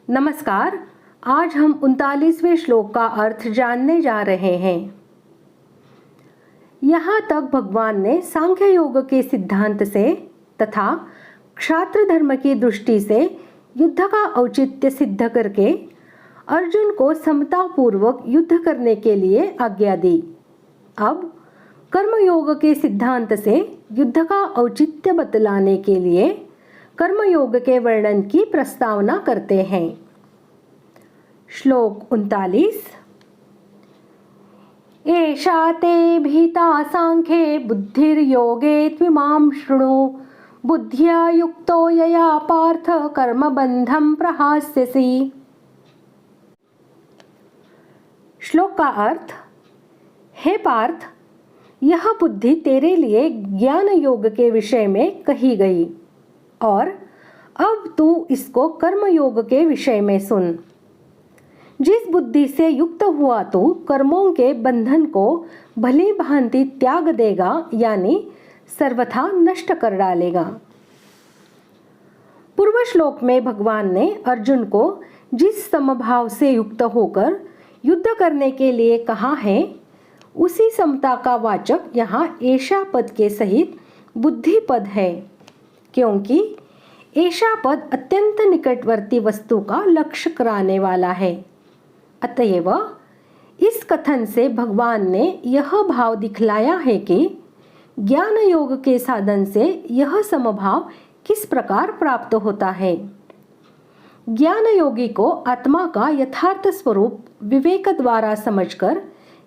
नमस्कार। आज हम 39वें श्लोक का अर्थ जानने जा रहे हैं। यहाँ तक भगवान ने सांख्य योग के सिद्धांत से तथा क्षात्र धर्म की दृष्टि से युद्ध का औचित्य सिद्ध करके अर्जुन को समतापूर्वक युद्ध करने के लिए आज्ञा दी। अब कर्मयोग के सिद्धांत से युद्ध का औचित्य बतलाने के लिए कर्मयोग के वर्णन की प्रस्तावना करते हैं। श्लोक 39। एषा ते भीता सांख्ये बुद्धिर्योगे त्विमां शृणु बुद्ध्या युक्तो यया पार्थ कर्मबंधं प्रहास्यसि। श्लोक का अर्थ, हे पार्थ, यह बुद्धि तेरे लिए ज्ञान योग के विषय में कही गई और अब तू इसको कर्म योग के विषय में सुन। जिस बुद्धि से युक्त हुआ तू कर्मों के बंधन को भली भांति त्याग देगा, यानी सर्वथा नष्ट कर डालेगा। पूर्व श्लोक में भगवान ने अर्जुन को जिस समभाव से युक्त होकर युद्ध करने के लिए कहा है, उसी समता का वाचक यहाँ एषा पद के सहित बुद्धि पद है, क्योंकि एषा पद अत्यंत निकटवर्ती वस्तु का लक्ष्य कराने वाला है। अतएव इस कथन से भगवान ने यह भाव दिखलाया है कि ज्ञान योग के साधन से यह समभाव किस प्रकार प्राप्त होता है। ज्ञान योगी को आत्मा का यथार्थ स्वरूप विवेक द्वारा समझकर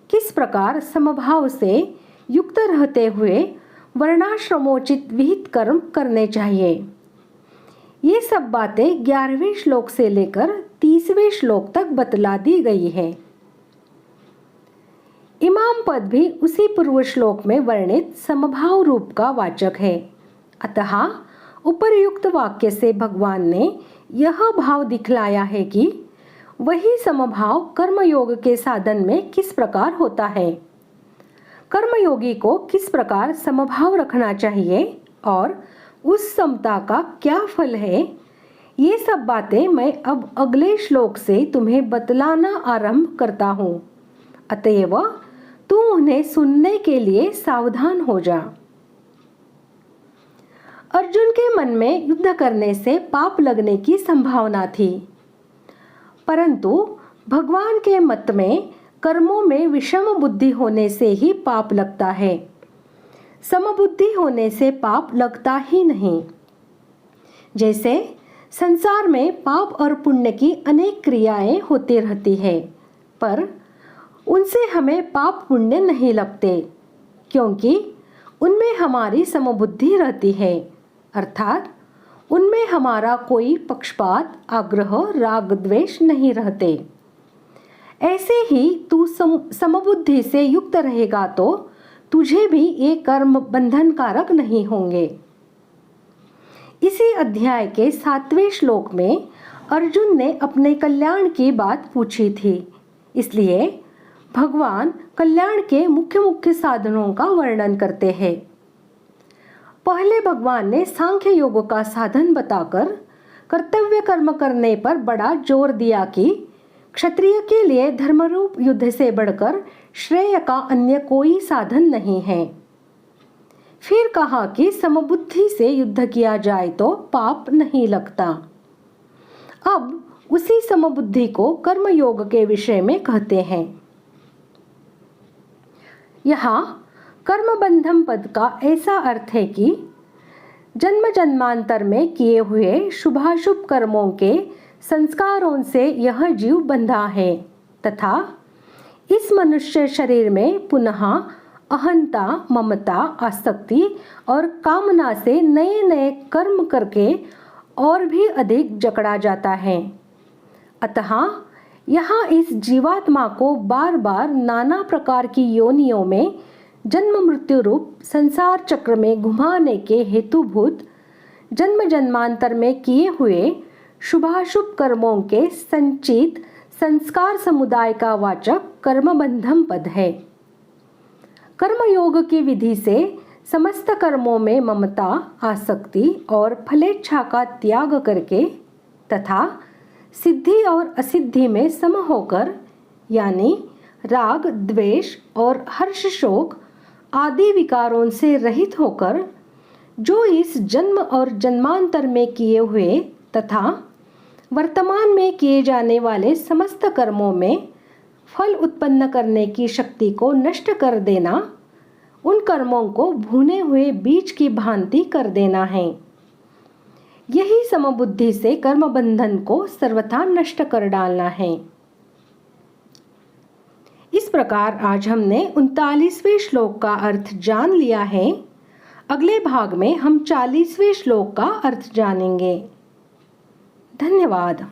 किस प्रकार समभाव से युक्त रहते हुए वर्णाश्रमोचित विहित कर्म करने चाहिए, ये सब बातें 11वें श्लोक से लेकर 30वें श्लोक तक बतला दी गई है। इमाम पद भी उसी पूर्व श्लोक में वर्णित समभाव रूप का वाचक है। अतः उपर्युक्त वाक्य से भगवान ने यह भाव दिखलाया है कि वही समभाव कर्मयोग के साधन में किस प्रकार होता है, कर्मयोगी को किस प्रकार समभाव रखना चाहिए और उस समता का क्या फल है, ये सब बातें मैं अब अगले श्लोक से तुम्हें बतलाना आरंभ करता हूँ। अतएव तू उन्हें सुनने के लिए सावधान हो जा। अर्जुन के मन में युद्ध करने से पाप लगने की संभावना थी, परंतु भगवान के मत में कर्मों में विषम बुद्धि होने से ही पाप लगता है, समबुद्धि होने से पाप लगता ही नहीं। जैसे संसार में पाप और पुण्य की अनेक क्रियाएं होती रहती है, पर उनसे हमें पाप पुण्य नहीं लगते, क्योंकि उनमें हमारी समबुद्धि रहती है, अर्थात उनमें हमारा कोई पक्षपात, आग्रह, राग, द्वेष नहीं रहते। ऐसे ही तू समबुद्धि से युक्त रहेगा तो तुझे भी ये कर्म बंधन कारक नहीं होंगे। इसी अध्याय के 7वें श्लोक में अर्जुन ने अपने कल्याण की बात पूछी थी, इसलिए भगवान कल्याण के मुख्य मुख्य साधनों का वर्णन करते हैं। पहले भगवान ने सांख्य योग का साधन बताकर कर्तव्य कर्म करने पर बड़ा जोर दिया कि क्षत्रिय के लिए धर्मरूप युद्ध से बढ़कर श्रेय का अन्य कोई साधन नहीं है। फिर कहा कि समबुद्धि से युद्ध किया जाए तो पाप नहीं लगता। अब उसी समबुद्धि को कर्मयोग के विषय में कहते हैं। यहाँ कर्मबंधम पद का ऐसा अर्थ है कि जन्म जन्मांतर में किए हुए शुभाशुभ कर्मों के संस्कारों से यह जीव बंधा है तथा इस मनुष्य शरीर में पुनः अहंता, ममता, आसक्ति और कामना से नए नए कर्म करके और भी अधिक जकड़ा जाता है। अतः यहाँ इस जीवात्मा को बार बार नाना प्रकार की योनियों में जन्म मृत्यु रूप संसार चक्र में घुमाने के हेतुभूत जन्म जन्मांतर में किए हुए शुभाशुभ कर्मों के संचित संस्कार समुदाय का वाचक कर्मबंधम पद है। कर्मयोग की विधि से समस्त कर्मों में ममता, आसक्ति और फलेच्छा का त्याग करके तथा सिद्धि और असिद्धि में सम होकर, यानी राग, द्वेष और हर्ष, शोक आदि विकारों से रहित होकर, जो इस जन्म और जन्मांतर में किए हुए तथा वर्तमान में किए जाने वाले समस्त कर्मों में फल उत्पन्न करने की शक्ति को नष्ट कर देना, उन कर्मों को भुने हुए बीज की भांति कर देना है। यही समबुद्धि से कर्म बंधन को सर्वथा नष्ट कर डालना है। इस प्रकार आज हमने 39वें श्लोक का अर्थ जान लिया है। अगले भाग में हम 40वें श्लोक का अर्थ जानेंगे। धन्यवाद।